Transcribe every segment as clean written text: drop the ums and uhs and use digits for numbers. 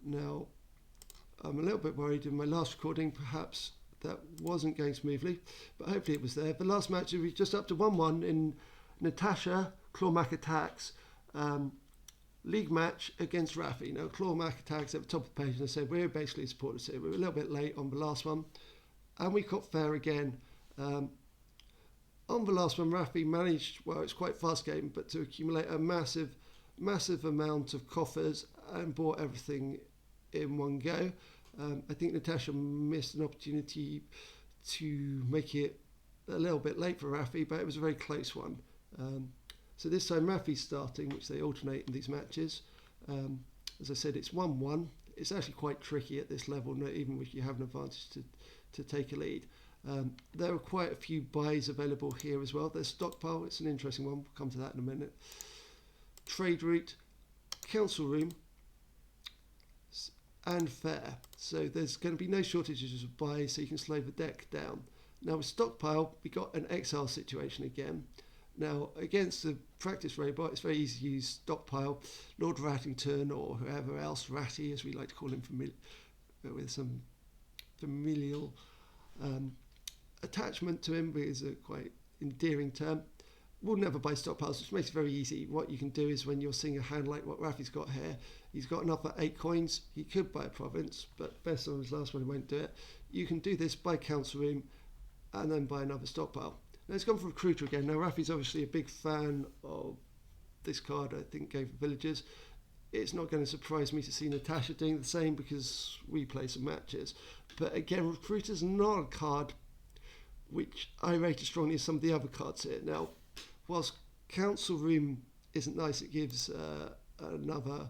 Now, I'm a little bit worried in my last recording, perhaps that wasn't going smoothly, but hopefully it was there. The last match, we were just up to 1-1 in Natasha Clawmac Attacks league match against Raphy. Now, Clawmac Attacks at the top of the page, and I said we're basically supporters here. We were a little bit late on the last one, and we got fair again. On the last one, Raphy managed, well, it's quite a fast game, but to accumulate a massive amount of coffers and bought everything in one go. I think Natasha missed an opportunity to make it a little bit late for Raphy, but it was a very close one. So this time Raphy's starting, which they alternate in these matches. As I said, it's 1-1. It's actually quite tricky at this level, even if you have an advantage to take a lead. There are quite a few buys available here as well. There's Stockpile, it's an interesting one, we'll come to that in a minute. Trade Route, Council Room, and Fair. So there's going to be no shortages of buys, so you can slow the deck down. Now with Stockpile, we got an exile situation again. Now against the practice robot, it's very easy to use Stockpile, Lord Rattington, or whoever else, Ratty as we like to call him, with some familial attachment to him, but it's a quite endearing term. We'll never buy stockpiles, which makes it very easy. What you can do is when you're seeing a hand like what Raphy's got here, he's got enough at 8 coins, he could buy a province, but best on his last one, he won't do it. You can do this, buy Council Room, and then buy another stockpile. Now it's gone for Recruiter again. Now Raphy's obviously a big fan of this card, I think, Game for Villagers. It's not going to surprise me to see Natasha doing the same because we play some matches. But again, Recruiter's not a card which I rate as strongly as some of the other cards here. Now, whilst Council Room isn't nice, it gives another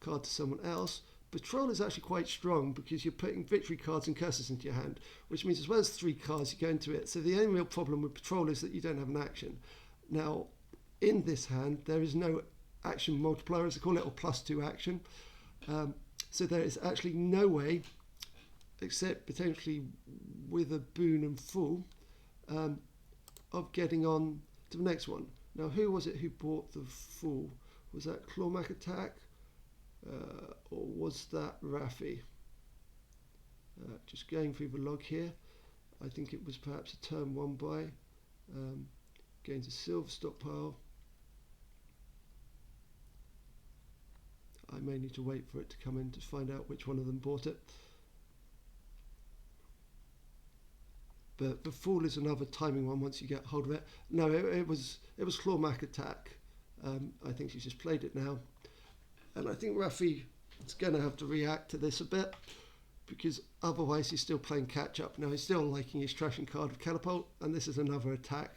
card to someone else. Patrol is actually quite strong because you're putting victory cards and curses into your hand, which means as well as 3 cards, you go into it. So the only real problem with Patrol is that you don't have an action. Now, in this hand, there is no action multiplier, as they call it, or +2 action. So there is actually no way, except potentially with a boon and full, of getting on to the next one. Now, who was it who bought the full? Was that Clawmac Attack? Or was that Raphy? Just going through the log here, I think it was perhaps a turn 1 buy. Going to Silver Stockpile. I may need to wait for it to come in to find out which one of them bought it. But the Fool is another timing one once you get hold of it. No, it was Clawmac Attack. I think she's just played it now. And I think Raphy is going to have to react to this a bit because otherwise he's still playing catch up. Now he's still liking his trashing card of Catapult, and this is another attack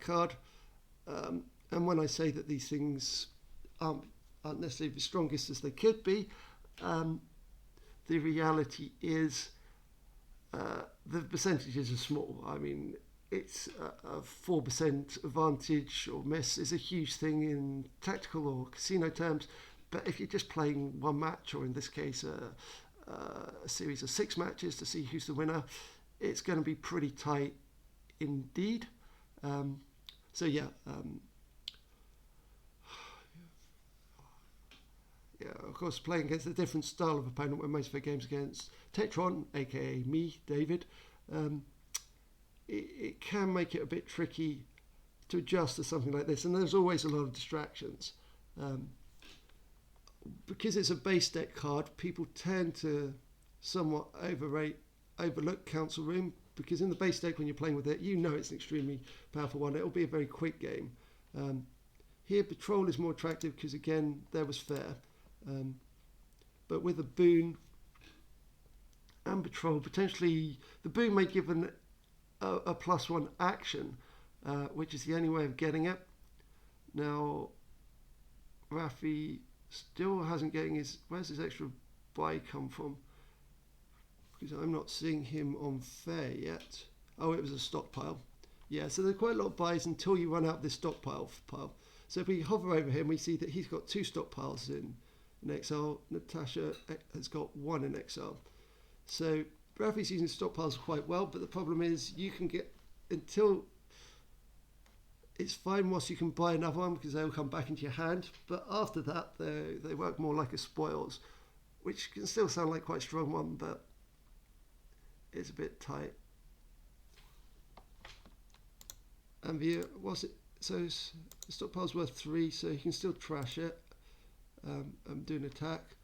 card. And when I say that these things aren't necessarily the strongest as they could be, the reality is the percentages are small. I mean, it's a 4% advantage or miss is a huge thing in tactical or casino terms, but if you're just playing one match, or in this case a series of 6 matches to see who's the winner, it's going to be pretty tight indeed. So yeah, of course, playing against a different style of opponent when most of the games against Tetron, aka me, David, it can make it a bit tricky to adjust to something like this, and there's always a lot of distractions. Because it's a base deck card, people tend to somewhat overlook Council Room, because in the base deck when you're playing with it, you know it's an extremely powerful one. It'll be a very quick game. Here Patrol is more attractive because again there was Fair, but with a boon and Patrol, potentially the boon may give a +1 action, which is the only way of getting it. Now Raphy still hasn't getting where's his extra buy come from? Because I'm not seeing him on Fair yet. Oh, it was a stockpile. Yeah, so there's quite a lot of buys until you run out this stockpile pile. So if we hover over him, we see that he's got 2 stockpiles in exile. Natasha has got 1 in exile. So Raphy's using stockpiles quite well, but the problem is you can get until it's fine whilst you can buy another one because they'll come back into your hand, but after that they work more like a spoils. which can still sound like quite a strong one, but it's a bit tight. And what's it? So the stockpile's worth 3, so you can still trash it and do an attack.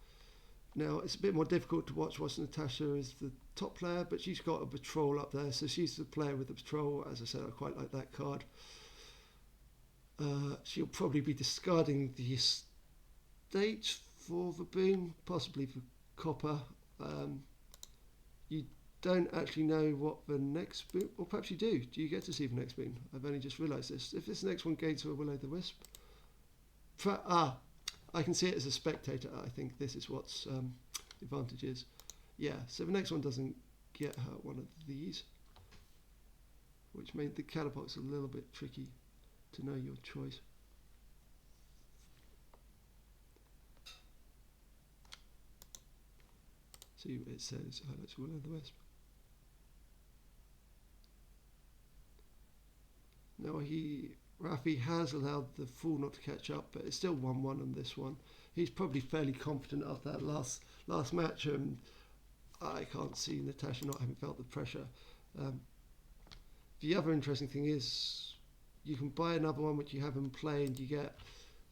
Now it's a bit more difficult to watch whilst Natasha is the top player, but she's got a patrol up there, so she's the player with the patrol. As I said, I quite like that card. She'll probably be discarding the estate for the boon, possibly for copper. You don't actually know what the next boon, or perhaps you do. Do you get to see the next boon? I've only just realised this. If this next one gains a Will-O'-the-Wisp, I can see it as a spectator. I think this is what's the advantage is. Yeah, so the next one doesn't get her one of these, which made the Catapult's a little bit tricky to know your choice. See what it says. Let's Will-O'-the-Wisp. Now Raphy has allowed the Fool not to catch up, but it's still 1-1 on this one. He's probably fairly confident after that last match, and I can't see Natasha not having felt the pressure. The other interesting thing is you can buy another one which you have in play, and you get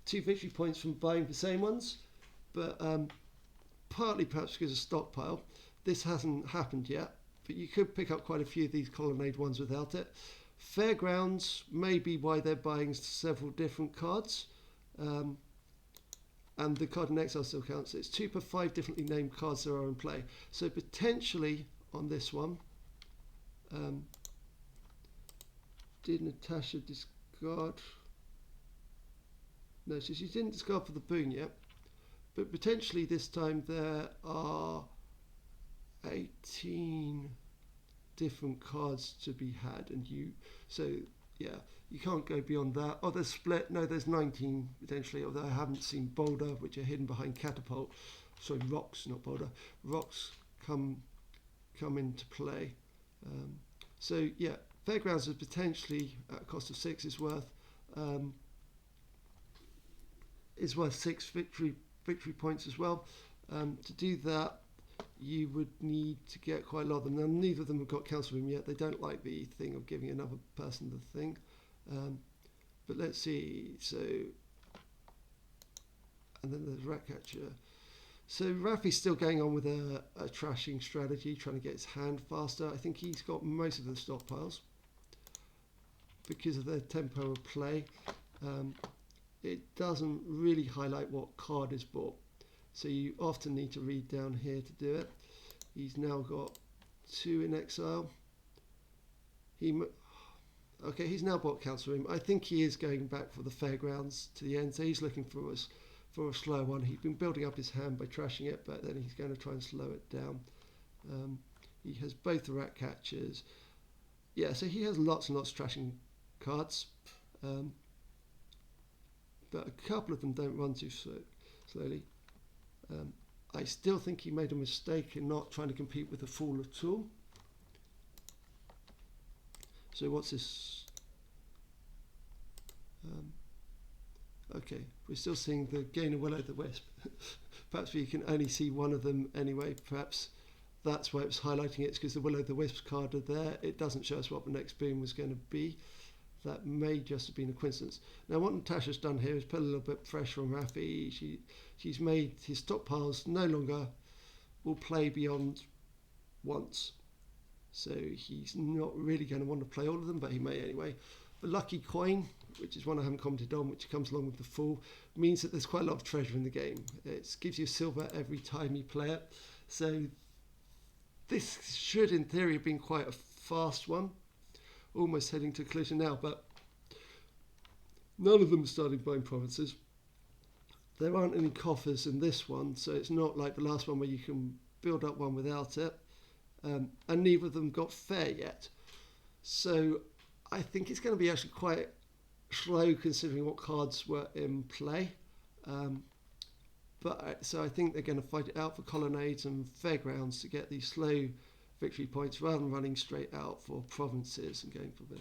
2 victory points from buying the same ones, but partly perhaps because of Stockpile. This hasn't happened yet, but you could pick up quite a few of these Colonnade ones without it. Fairgrounds may be why they're buying several different cards, and the card in exile still counts. It's 2 per 5 differently named cards that are in play. So potentially on this one, did Natasha discard? No, so she didn't discard for the boon yet, but potentially this time there are 18 different cards to be had, and you can't go beyond that. Oh, there's split. No, there's 19 potentially, although I haven't seen Boulder, which are hidden behind Catapult. Sorry, Rocks, not Boulder. Rocks come into play. So yeah, Fairgrounds is potentially at a cost of 6 is worth 6 victory points as well. To do that, you would need to get quite a lot of them. Now, neither of them have got Council Room yet. They don't like the thing of giving another person the thing. But let's see. So, and then there's Ratcatcher. So Raphy's still going on with a trashing strategy, trying to get his hand faster. I think he's got most of the stockpiles because of their tempo of play. It doesn't really highlight what card is bought. So you often need to read down here to do it. He's now got 2 in exile. He's now bought Council Room. I think he is going back for the Fairgrounds to the end. So he's looking for a slow one. He's been building up his hand by trashing it, but then he's going to try and slow it down. He has both the Ratcatchers. Yeah, so he has lots and lots of trashing cards. But a couple of them don't run too slowly. I still think he made a mistake in not trying to compete with the Fool at all. So what's this? Okay, we're still seeing the gain of Will-O'-the-Wisp. Perhaps we can only see one of them anyway. Perhaps that's why it's highlighting it. It's because the Will-O'-the-Wisp card are there. It doesn't show us what the next boon was going to be. That may just have been a coincidence. Now what Natasha's done here is put a little bit of pressure on Raphy. She's made his stockpiles no longer will play beyond once. So he's not really going to want to play all of them, but he may anyway. The lucky coin, which is one I haven't commented on, which comes along with the Fool, means that there's quite a lot of treasure in the game. It gives you silver every time you play it. So this should in theory have been quite a fast one. Almost heading to collision now, but none of them are starting buying provinces. There aren't any coffers in this one, so it's not like the last one where you can build up one without it. And neither of them got fair yet. So I think it's going to be actually quite slow considering what cards were in play. So I think they're going to fight it out for Colonnades and Fairgrounds to get these slow victory points rather than running straight out for provinces and going for the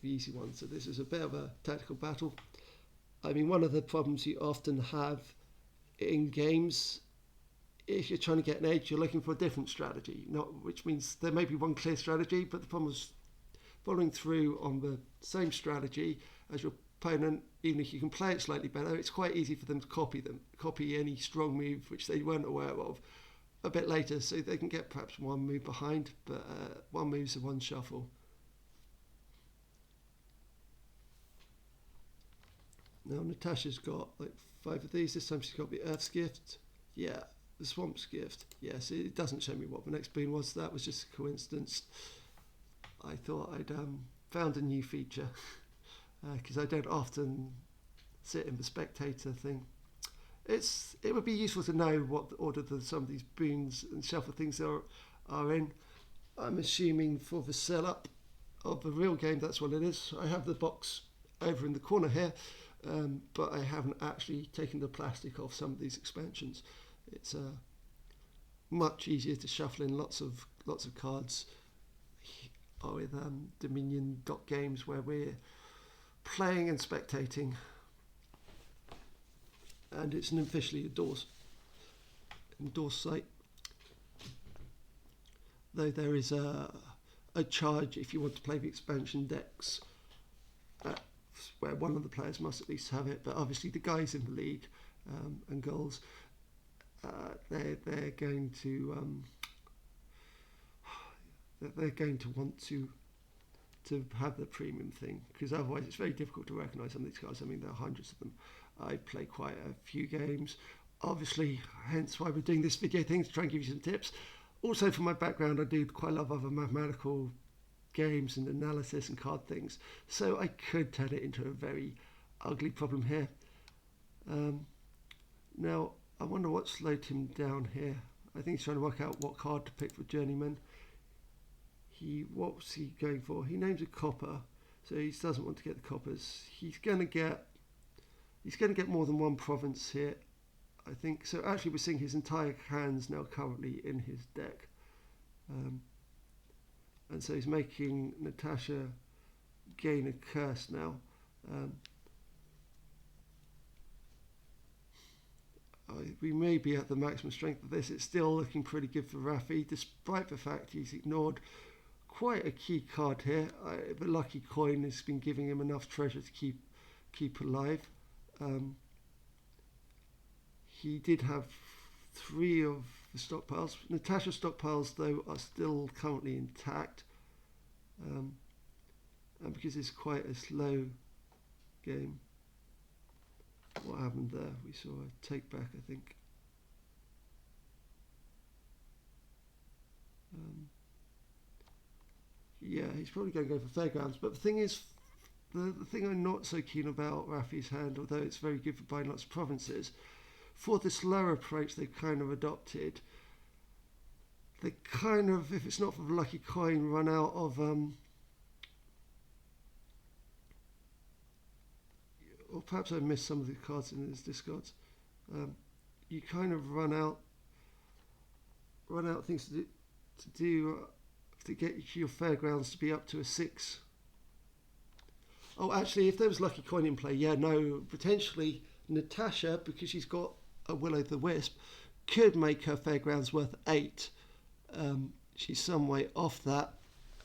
easy one. So this is a bit of a tactical battle. I mean, one of the problems you often have in games if you're trying to get an edge, you're looking for a different strategy, which means there may be one clear strategy, but the problem is following through on the same strategy as your opponent. Even if you can play it slightly better, it's quite easy for them to copy any strong move which they weren't aware of a bit later, so they can get perhaps one move behind, but one move's a one shuffle. Now Natasha's got like 5 of these. This time she's got the Earth's Gift. Yeah, the Swamp's Gift. Yes, it doesn't show me what the next boon was. That was just a coincidence. I thought I'd found a new feature because I don't often sit in the spectator thing. It would be useful to know what the order that some of these boons and shuffle things are in. I'm assuming for the setup of the real game that's what it is. I have the box over in the corner here, but I haven't actually taken the plastic off some of these expansions. It's much easier to shuffle in lots of cards with Dominion games where we're playing and spectating, and it's an officially endorsed site. Though there is a charge if you want to play the expansion decks, where one of the players must at least have it. But obviously the guys in the league and goals, they're going to want to have the premium thing, because otherwise it's very difficult to recognise some of these cards. I mean, there are hundreds of them. I play quite a few games, obviously, hence why we're doing this video thing, to try and give you some tips. Also, from my background, I do quite a lot of other mathematical games and analysis and card things, so I could turn it into a very ugly problem here. Now, I wonder what slowed him down here. I think he's trying to work out what card to pick for Journeyman. What's he going for? He names a copper, so he doesn't want to get the coppers. He's going to get more than one province here, I think. So actually we're seeing his entire hands now currently in his deck. And so he's making Natasha gain a curse now. We may be at the maximum strength of this. It's still looking pretty good for Raphy, despite the fact he's ignored quite a key card here. The lucky coin has been giving him enough treasure to keep alive. He did have 3 of the stockpiles. Natasha's stockpiles, though, are still currently intact. And because it's quite a slow game, what happened there? We saw a take back, I think. Yeah, he's probably going to go for Fairgrounds. But the thing is, the thing I'm not so keen about Raphy's hand, although it's very good for buying lots of provinces, for this lower approach they've kind of adopted, they kind of, if it's not for the lucky coin, run out of or perhaps I missed some of the cards in his discards. You kind of run out things to get your Fairgrounds to be up to a 6. Oh, actually, if there was lucky coin in play, yeah, no, potentially Natasha, because she's got a Will-o'-the-Wisp, could make her Fairgrounds worth 8. She's some way off that,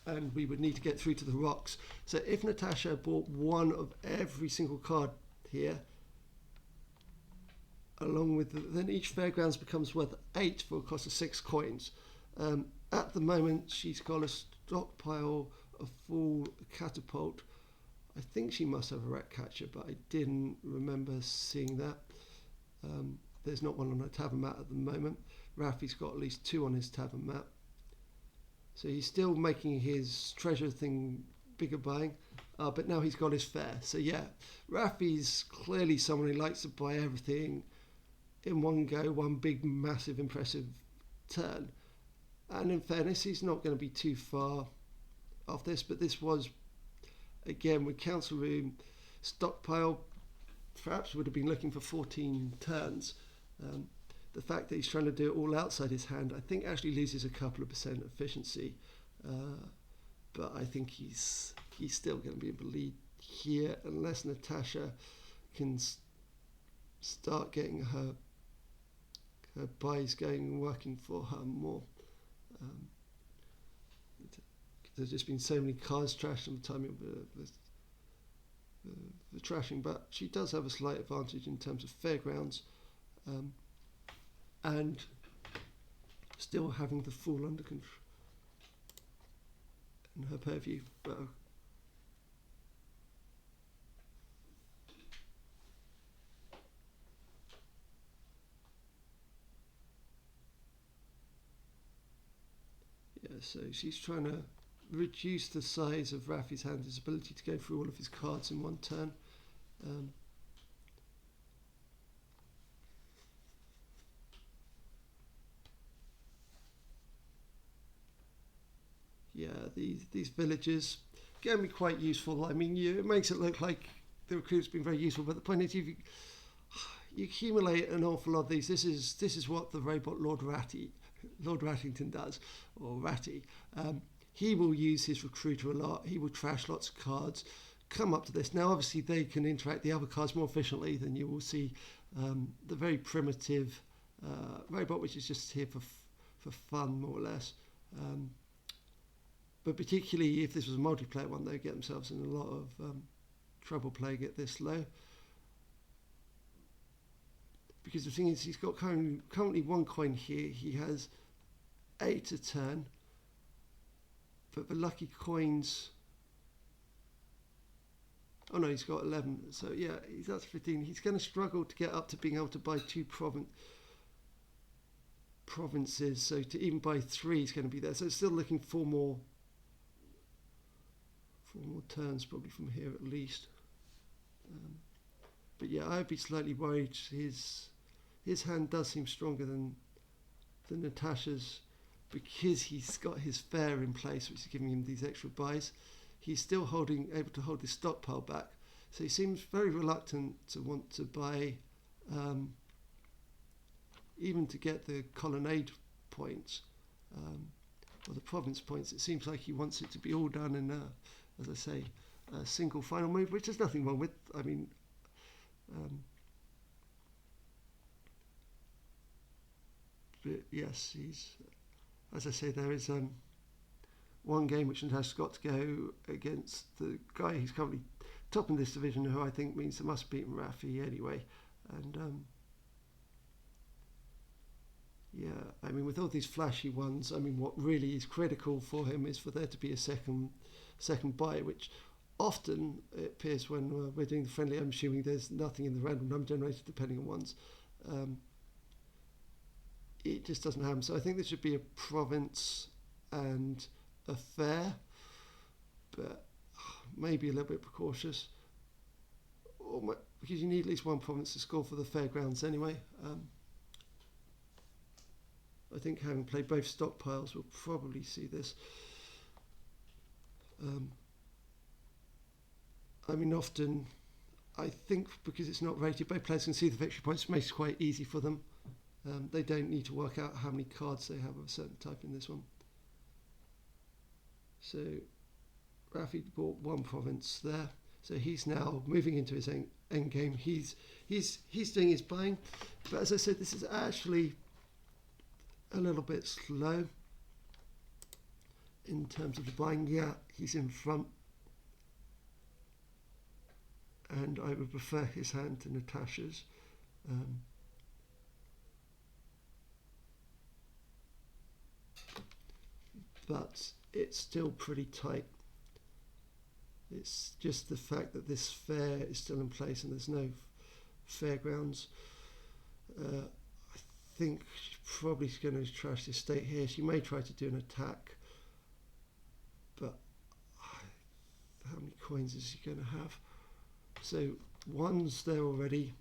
and we would need to get through to the rocks. So if Natasha bought one of every single card here, along with then each Fairgrounds becomes worth 8 for a cost of 6 coins. At the moment, she's got a Stockpile, a Fool, a Catapult. I think she must have a Ratcatcher, but I didn't remember seeing that. There's not one on her tavern map at the moment. Raphy's got at least 2 on his tavern map. So he's still making his treasure thing bigger buying, but now he's got his fair. So yeah, Raphy's clearly someone who likes to buy everything in one go, one big, massive, impressive turn. And in fairness, he's not going to be too far off this, but this was, again, with Council Room, Stockpile perhaps would have been looking for 14 turns. The fact that he's trying to do it all outside his hand, I think actually loses a couple of % efficiency. But I think he's still going to be in the lead here, unless Natasha can start getting her her buys going and working for her more. There's just been so many cards trashed on the timing of the trashing, but she does have a slight advantage in terms of Fairgrounds, and still having the full under control in her purview. But yeah, so she's trying to reduce the size of Raphy's hand, his ability to go through all of his cards in one turn. Yeah, these villages can be quite useful. I mean, it makes it look like the recruit's been very useful, but the point is, you accumulate an awful lot of these. This is what the robot Lord Rattington does, or Ratty. He will use his recruiter a lot. He will trash lots of cards, come up to this. Now, obviously, they can interact the other cards more efficiently than you will see the very primitive robot, which is just here for fun, more or less. But particularly if this was a multiplayer one, they'd get themselves in a lot of trouble playing it this low. Because the thing is, he's got currently 1 coin here. He has 8 a turn. But the lucky coins... Oh no, he's got 11. So yeah, he's up to 15. He's going to struggle to get up to being able to buy 2 provinces. So to even buy 3 he's going to be there. So it's still looking for more turns probably from here at least. But yeah, I'd be slightly worried. His hand does seem stronger than Natasha's, because he's got his fair in place, which is giving him these extra buys. He's still able to hold his stockpile back, so he seems very reluctant to want to buy, even to get the colonnade points, or the province points. It seems like he wants it to be all done in, as I say, a single final move, which there's nothing wrong with. I mean, but yes, as I say, there is one game which has got to go against the guy who's currently top in this division, who I think means they must beat Raphy anyway. And yeah, I mean, with all these flashy ones, I mean, what really is critical for him is for there to be a second buy, which often it appears when we're doing the friendly. I'm assuming there's nothing in the random number generator depending on ones. It just doesn't happen. So I think there should be a province and a fair, but maybe a little bit precautious, because you need at least 1 province to score for the Fairgrounds anyway. I think having played both stockpiles, we'll probably see this. I mean, often, I think because it's not rated, both players can see the victory points, makes it quite easy for them. They don't need to work out how many cards they have of a certain type in this one. So, Raphy bought 1 province there. So he's now moving into his end game. He's doing his buying, but as I said, this is actually a little bit slow in terms of the buying. Yeah, he's in front, and I would prefer his hand to Natasha's. But it's still pretty tight. It's just the fact that this fair is still in place and there's no Fairgrounds. I think she's probably going to trash this state here. She may try to do an attack, but how many coins is she going to have? So 1's there already.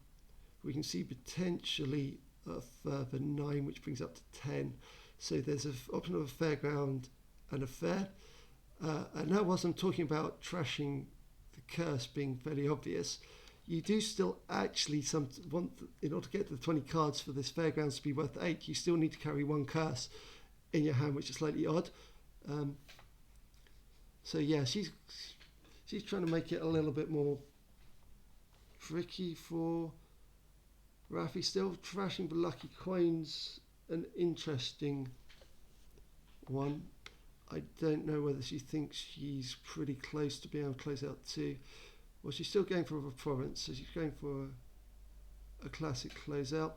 We can see potentially a further 9, which brings up to 10. So there's an option of a Fairground and a fair. And now, whilst I'm talking about trashing the curse being fairly obvious, you do still actually want, in order to get to the 20 cards for this Fairgrounds to be worth 8, you still need to carry 1 curse in your hand, which is slightly odd. So yeah, she's trying to make it a little bit more tricky for Raphy still trashing the lucky coins, an interesting one. I don't know whether she thinks she's pretty close to being able to close out 2. Well, she's still going for a province, so she's going for a classic closeout.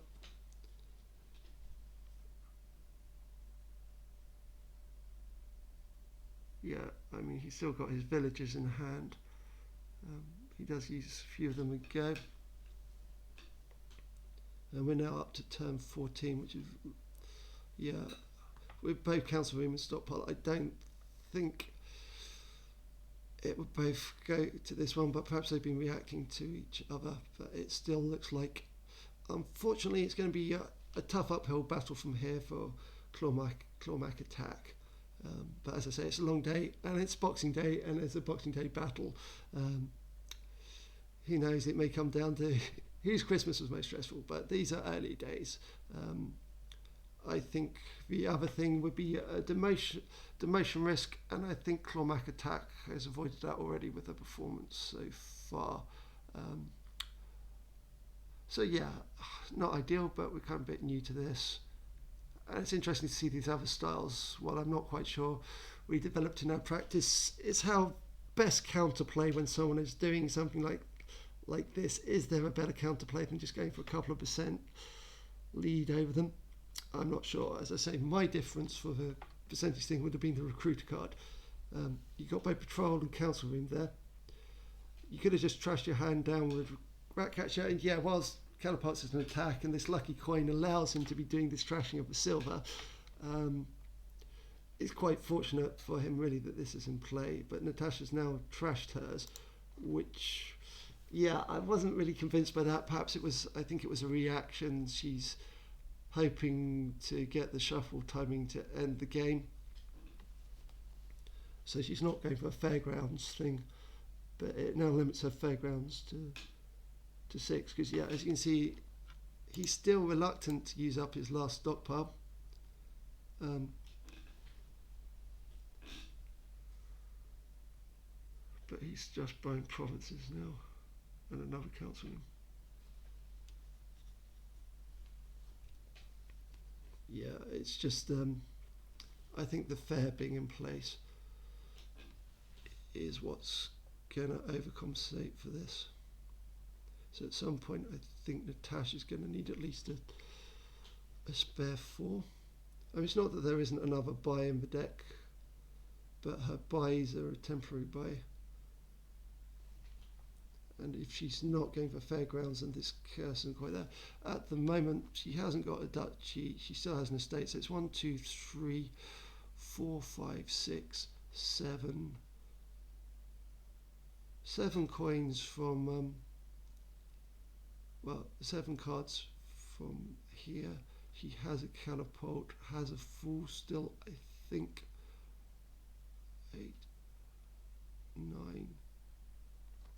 Yeah, I mean, he's still got his villages in hand. He does use a few of them a go. And we're now up to turn 14, which is, yeah, with both council room and stockpile. I don't think it would both go to this one, but perhaps they've been reacting to each other. But it still looks like, unfortunately, it's going to be a tough uphill battle from here for Clawmac attack. But as I say, it's a long day, and it's Boxing Day, and it's a Boxing Day battle. Who knows, it may come down to whose Christmas was most stressful, but these are early days. I think the other thing would be a demotion risk, and I think Clawmac attack has avoided that already with their performance so far. So yeah, not ideal, but we're kind of a bit new to this. And it's interesting to see these other styles. While I'm not quite sure we developed in our practice, it's how best counterplay when someone is doing something like this. Is there a better counterplay than just going for a couple of % lead over them? I'm not sure. As I say, my difference for the percentage thing would have been the recruiter card. You got both patrol and council room there. You could have just trashed your hand down with Ratcatcher, and yeah, whilst Catapult is an attack, and this lucky coin allows him to be doing this trashing of the silver. It's quite fortunate for him, really, that this is in play. But Natasha's now trashed hers, which, yeah, I wasn't really convinced by that. Perhaps I think it was a reaction. She's hoping to get the shuffle timing to end the game. So she's not going for a Fairgrounds thing, but it now limits her Fairgrounds to 6, because yeah, as you can see, he's still reluctant to use up his last stockpile. But he's just buying provinces now and another council room. Yeah, it's just I think the fair being in place is what's going to overcompensate for this. So at some point, I think Natasha's going to need at least a spare 4. I mean, it's not that there isn't another buy in the deck, but her buys are a temporary buy. And if she's not going for Fairgrounds, and this curse isn't quite there, at the moment she hasn't got a duchy. She still has an estate. So it's 1, 2, 3, 4, 5, 6, 7. 7 coins from. Well, 7 cards from here. She has a Catapult, has a Fool still, I think. 8, 9,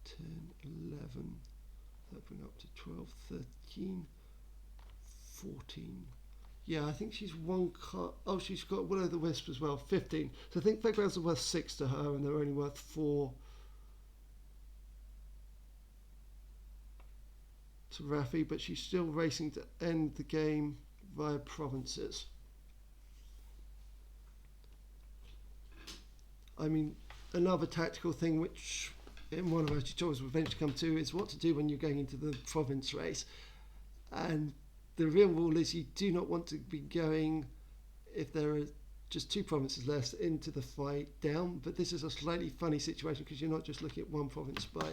10, 11. That bring up to 12, 13, 14. Yeah, I think she's 1 card. Oh, she's got Will o' the Wisp as well, 15. So I think Fairgrounds are worth 6 to her, and they're only worth 4 to Raphy, but she's still racing to end the game via provinces. I mean, another tactical thing which in one of our tutorials we'll eventually come to is what to do when you're going into the province race. And the real rule is you do not want to be going, if there are just 2 provinces left, into the fight down. But this is a slightly funny situation because you're not just looking at one province buy.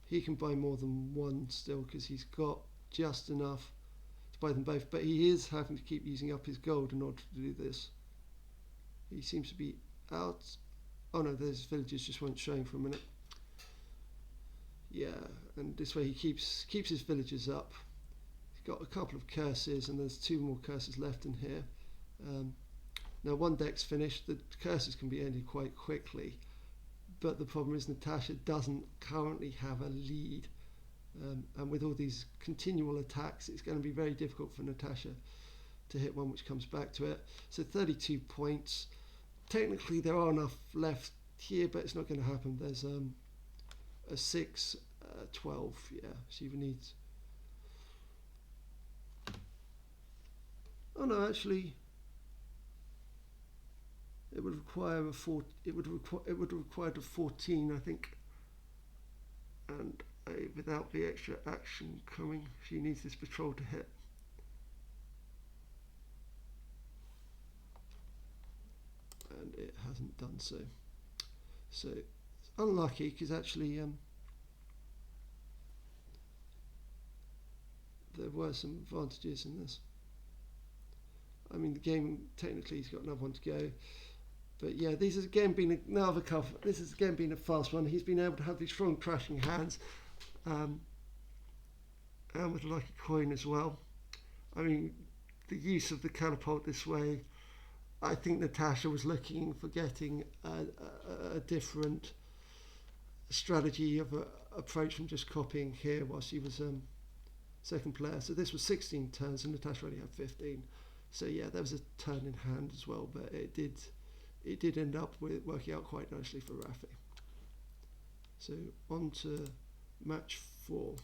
He can buy more than 1 still because he's got just enough to buy them both, but he is having to keep using up his gold in order to do this. He seems to be out. Oh no, there's villages just weren't showing for a minute. Yeah, and this way he keeps his villages up. He's got a couple of curses, and there's 2 more curses left in here. Now 1 deck's finished. The curses can be ended quite quickly. But the problem is Natasha doesn't currently have a lead. And with all these continual attacks, it's going to be very difficult for Natasha to hit one which comes back to it. So 32 points. Technically, there are enough left here, but it's not going to happen. There's a 6, 12, yeah. She would need Oh no, actually, it would require a it would require a 14, I think, and without the extra action coming, she needs this patrol to hit. And it hasn't done so. So it's unlucky because actually there were some advantages in this. I mean, the game technically has got another one to go, but yeah, this has again been another cover. This has again been a fast one. He's been able to have these strong crashing hands, and with like a coin as well. I mean, the use of the catapult this way. I think Natasha was looking for getting a different strategy of approach from just copying here while she was second player. So this was 16 turns and Natasha only had 15. So yeah, there was a turn in hand as well, but it did end up with working out quite nicely for Raphy. So on to match 4.